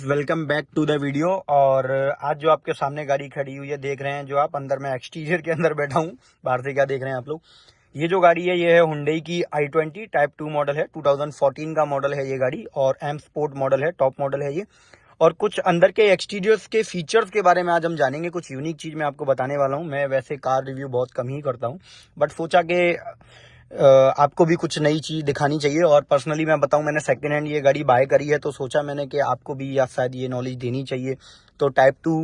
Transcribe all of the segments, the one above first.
Guys, welcome back to the video. और आज जो आपके सामने गाड़ी खड़ी हुई है देख रहे हैं, जो आप अंदर में एक्सटीरियर के अंदर बैठा हूँ, बाहर से क्या देख रहे हैं आप लोग। ये जो गाड़ी है ये है हुंडई की i20 टाइप 2 मॉडल है। 2014 का मॉडल है ये गाड़ी और एम स्पोर्ट मॉडल है, टॉप मॉडल है ये। और कुछ अंदर के एक्सटीरियर्स के फीचर्स के बारे में आज हम जानेंगे। कुछ यूनिक चीज़ मैं आपको बताने वाला हूँ। मैं वैसे कार रिव्यू बहुत कम ही करता हूँ, बट सोचा कि आपको भी कुछ नई चीज़ दिखानी चाहिए। और पर्सनली मैं बताऊं, मैंने सेकंड हैंड ये गाड़ी बाय करी है, तो सोचा मैंने कि आपको भी या शायद ये नॉलेज देनी चाहिए। तो टाइप 2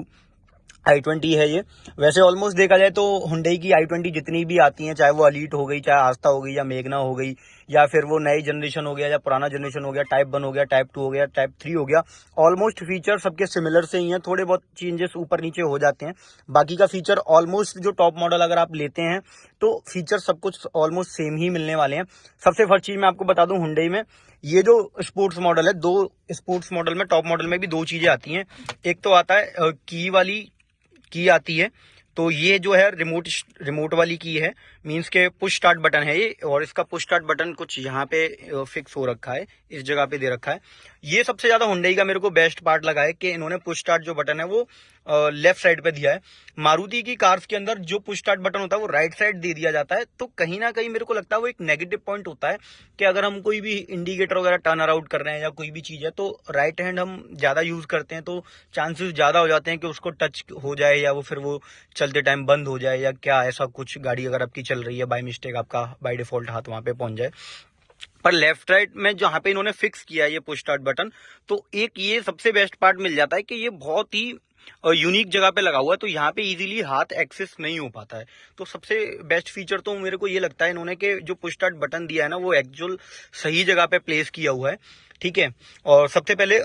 i20 है ये। वैसे ऑलमोस्ट देखा जाए तो हुंडई की i20 जितनी भी आती हैं, चाहे वो अलीट हो गई, चाहे आस्था हो गई, या मेघना हो गई, या फिर वो नई जनरेशन हो गया, या पुराना जनरेशन हो गया, टाइप 1 हो गया, टाइप 2 हो गया, टाइप 3 हो गया, ऑलमोस्ट फीचर सबके सिमिलर से ही हैं। थोड़े बहुत चेंजेस ऊपर नीचे हो जाते हैं, बाकी का फीचर ऑलमोस्ट जो टॉप मॉडल अगर आप लेते हैं तो फीचर सब कुछ ऑलमोस्ट सेम ही मिलने वाले हैं। सबसे फर्स्ट चीज मैं आपको बता दूं, हुंडई में ये जो स्पोर्ट्स मॉडल है, दो स्पोर्ट्स मॉडल में, टॉप मॉडल में भी दो चीजें आती हैं। एक तो आता है की वाली की आती है, तो ये जो है रिमोट वाली की है, मींस के पुश स्टार्ट बटन है ये। और इसका पुश स्टार्ट बटन कुछ यहाँ पे फिक्स हो रखा है, इस जगह पे दे रखा है। ये सबसे ज्यादा हुंडई का मेरे को बेस्ट पार्ट लगा है कि इन्होंने पुश स्टार्ट जो बटन है वो लेफ्ट साइड पे दिया है। मारुति की कार्स के अंदर जो पुश स्टार्ट बटन होता है वो राइट साइड दे दिया जाता है। तो कहीं ना कहीं मेरे को लगता है वो एक नेगेटिव पॉइंट होता है कि अगर हम कोई भी इंडिकेटर वगैरह टर्न अराउंड कर रहे हैं या कोई भी चीज है, तो राइट हैंड हम ज्यादा यूज करते हैं, तो चांसेस ज्यादा हो जाते हैं कि उसको टच हो जाए, या वो फिर वो चलते टाइम बंद हो जाए, या क्या ऐसा कुछ, गाड़ी अगर आपकी चल रही है बाय मिस्टेक आपका बाय डिफॉल्ट हाथ वहां पे पहुंच जाए। पर लेफ्ट राइट में जहां पे इन्होंने फिक्स किया है ये पुश स्टार्ट बटन, तो एक ये सबसे बेस्ट पार्ट मिल जाता है कि ये बहुत ही यूनिक जगह पे लगा हुआ है, तो यहाँ पे इजीली हाथ एक्सेस नहीं हो पाता है। तो सबसे बेस्ट फीचर तो मेरे को ये लगता है इन्होंने कि जो पुश स्टार्ट बटन दिया है ना, वो एक्चुअल सही जगह पे प्लेस किया हुआ है। ठीक है, और सबसे पहले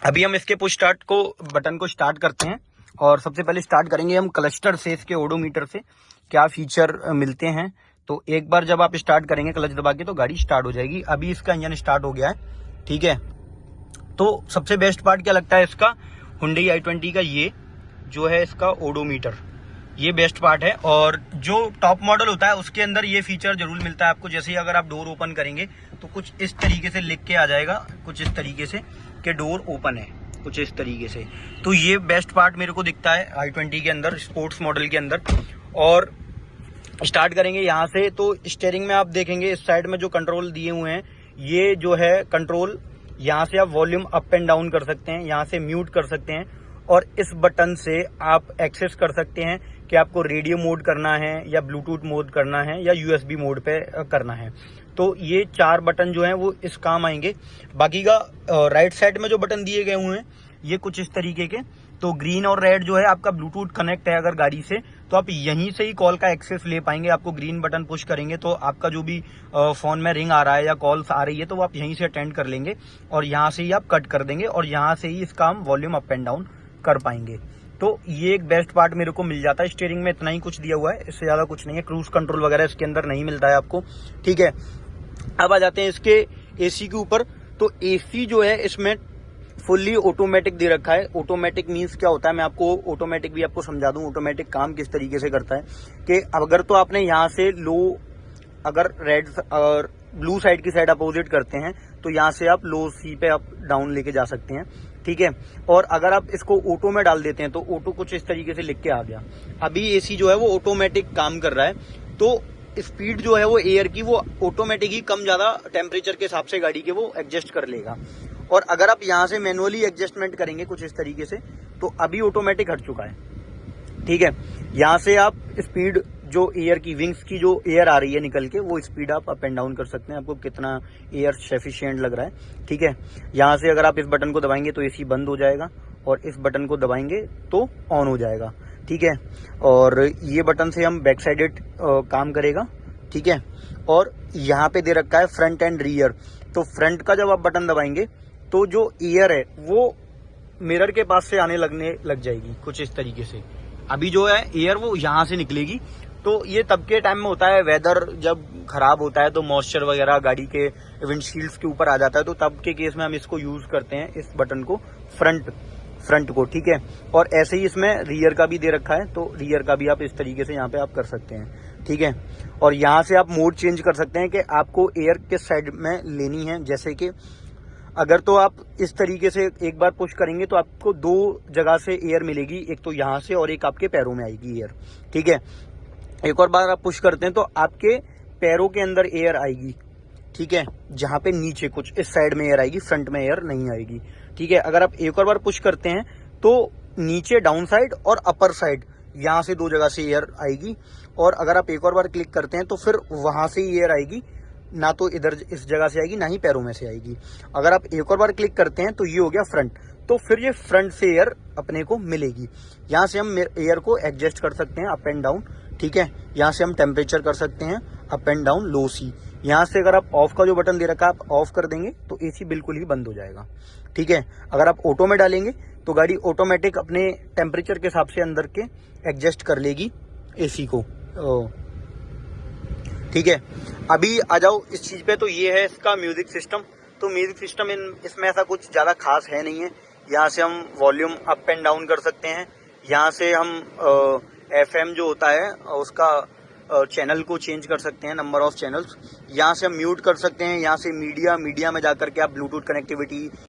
अभी हम इसके पुश स्टार्ट को बटन को स्टार्ट करते हैं। और सबसे पहले स्टार्ट करेंगे हम क्लस्टर से, इसके ओडोमीटर से क्या फीचर मिलते हैं। तो एक बार जब आप स्टार्ट करेंगे क्लच दबा के, तो गाड़ी स्टार्ट हो जाएगी। अभी इसका इंजन स्टार्ट हो गया है। ठीक है, तो सबसे बेस्ट पार्ट क्या लगता है इसका, हुंडई i20 का ये जो है इसका ओडोमीटर, ये बेस्ट पार्ट है। और जो टॉप मॉडल होता है उसके अंदर ये फीचर जरूर मिलता है आपको। जैसे ही अगर आप डोर ओपन करेंगे तो कुछ इस तरीके से लिख के आ जाएगा, कुछ इस तरीके से कि डोर ओपन है, कुछ इस तरीके से। तो ये बेस्ट पार्ट मेरे को दिखता है i20 के अंदर, स्पोर्ट्स मॉडल के अंदर। और स्टार्ट करेंगे यहाँ से, तो स्टीयरिंग में आप देखेंगे इस साइड में जो कंट्रोल दिए हुए हैं, ये जो है कंट्रोल, यहाँ से आप वॉल्यूम अप एंड डाउन कर सकते हैं, यहाँ से म्यूट कर सकते हैं, और इस बटन से आप एक्सेस कर सकते हैं कि आपको रेडियो मोड करना है, या ब्लूटूथ मोड करना है, या यूएसबी मोड पे करना है। तो ये चार बटन जो हैं वो इस काम आएंगे। बाकी का राइट साइड में जो बटन दिए गए हुए हैं ये कुछ इस तरीके के, तो ग्रीन और रेड जो है आपका ब्लूटूथ कनेक्ट है अगर गाड़ी से, तो आप यहीं से ही कॉल का एक्सेस ले पाएंगे। आपको ग्रीन बटन पुश करेंगे तो आपका जो भी फोन में रिंग आ रहा है या कॉल्स आ रही है, तो वो आप यहीं से अटेंड कर लेंगे, और यहाँ से ही आप कट कर देंगे, और यहाँ से ही इसका हम वॉल्यूम अप एंड डाउन कर पाएंगे। तो ये एक बेस्ट पार्ट मेरे को मिल जाता है। स्टीयरिंग में इतना ही कुछ दिया हुआ है, इससे ज्यादा कुछ नहीं है। क्रूज कंट्रोल वगैरह इसके अंदर नहीं मिलता है आपको। ठीक है, अब आ जाते हैं इसके एसी के ऊपर। तो एसी जो है इसमें फुल्ली ऑटोमेटिक दे रखा है। ऑटोमेटिक मींस क्या होता है, मैं आपको ऑटोमेटिक भी आपको समझा दूं ऑटोमेटिक काम किस तरीके से करता है। कि अगर तो आपने यहाँ से लो, अगर रेड और ब्लू साइड की साइड अपोजिट करते हैं, तो यहाँ से आप लो सी पे आप डाउन लेके जा सकते हैं। ठीक है, और अगर आप इसको ऑटो में डाल देते हैं तो ऑटो कुछ इस तरीके से लिख के आ गया। अभी एसी जो है वो ऑटोमेटिक काम कर रहा है, तो स्पीड जो है वो एयर की वो ऑटोमेटिक ही कम ज्यादा टेम्परेचर के हिसाब से गाड़ी के वो एडजस्ट कर लेगा। और अगर आप यहाँ से मैनुअली एडजस्टमेंट करेंगे कुछ इस तरीके से, तो अभी ऑटोमेटिक हट चुका है। ठीक है, यहाँ से आप स्पीड जो एयर की, विंग्स की जो एयर आ रही है निकल के, वो स्पीड आप अप एंड डाउन कर सकते हैं, आपको कितना एयर सफिशिएंट लग रहा है। ठीक है, यहाँ से अगर आप इस बटन को दबाएंगे तो एसी बंद हो जाएगा, और इस बटन को दबाएंगे तो ऑन हो जाएगा। ठीक है, और ये बटन से हम बैक साइडेड काम करेगा। ठीक है, और यहाँ पे दे रखा है फ्रंट एंड रियर। तो फ्रंट का जब आप बटन दबाएंगे तो जो एयर है वो मिरर के पास से आने लगने लग जाएगी, कुछ इस तरीके से। अभी जो है एयर वो यहाँ से निकलेगी। तो ये तब के टाइम में होता है, वेदर जब खराब होता है तो मॉइस्चर वगैरह गाड़ी के विंडशील्ड्स के ऊपर आ जाता है, तो तब के केस में हम इसको यूज करते हैं, इस बटन को, फ्रंट को। ठीक है, और ऐसे ही इसमें रियर का भी दे रखा है, तो रियर का भी आप इस तरीके से यहाँ पे आप कर सकते हैं। ठीक है। और यहाँ से आप मोड चेंज कर सकते हैं कि आपको एयर किस साइड में लेनी है। जैसे कि अगर तो आप इस तरीके से एक बार पुश करेंगे तो आपको दो जगह से एयर मिलेगी, एक तो यहाँ से और एक आपके पैरों में आएगी एयर, ठीक है। एक और बार आप पुश करते हैं तो आपके पैरों के अंदर एयर आएगी, ठीक है, जहाँ पे नीचे कुछ इस साइड में एयर आएगी, फ्रंट में एयर नहीं आएगी, ठीक है। अगर आप एक और बार पुश करते हैं तो नीचे डाउन साइड और अपर साइड यहाँ से दो जगह से एयर आएगी। और अगर आप एक और बार क्लिक करते हैं तो फिर वहां से ही एयर आएगी, ना तो इधर इस जगह से आएगी ना ही पैरों में से आएगी। अगर आप एक और बार क्लिक करते हैं तो ये हो गया फ्रंट, तो फिर ये फ्रंट से एयर अपने को मिलेगी। यहाँ से हम एयर को एडजस्ट कर सकते हैं अप एंड डाउन, ठीक है। यहाँ से हम टेम्परेचर कर सकते हैं अप एंड डाउन, लो सी। यहाँ से अगर आप ऑफ का जो बटन दे रखा है आप ऑफ कर देंगे तो एसी बिल्कुल ही बंद हो जाएगा, ठीक है। अगर आप ऑटो में डालेंगे तो गाड़ी ऑटोमेटिक अपने टेम्परेचर के हिसाब से अंदर के एडजस्ट कर लेगी एसी को, ठीक है। अभी आ जाओ इस चीज पे, तो ये है इसका म्यूजिक सिस्टम। तो म्यूजिक सिस्टम इसमें ऐसा कुछ ज्यादा खास है नहीं है। यहाँ से हम वॉल्यूम अप एंड डाउन कर सकते हैं। यहाँ से हम FM जो होता है उसका चैनल को चेंज कर सकते हैं, नंबर ऑफ चैनल्स। यहाँ से हम म्यूट कर सकते हैं। यहाँ से मीडिया में जाकर के आप ब्लूटूथ कनेक्टिविटी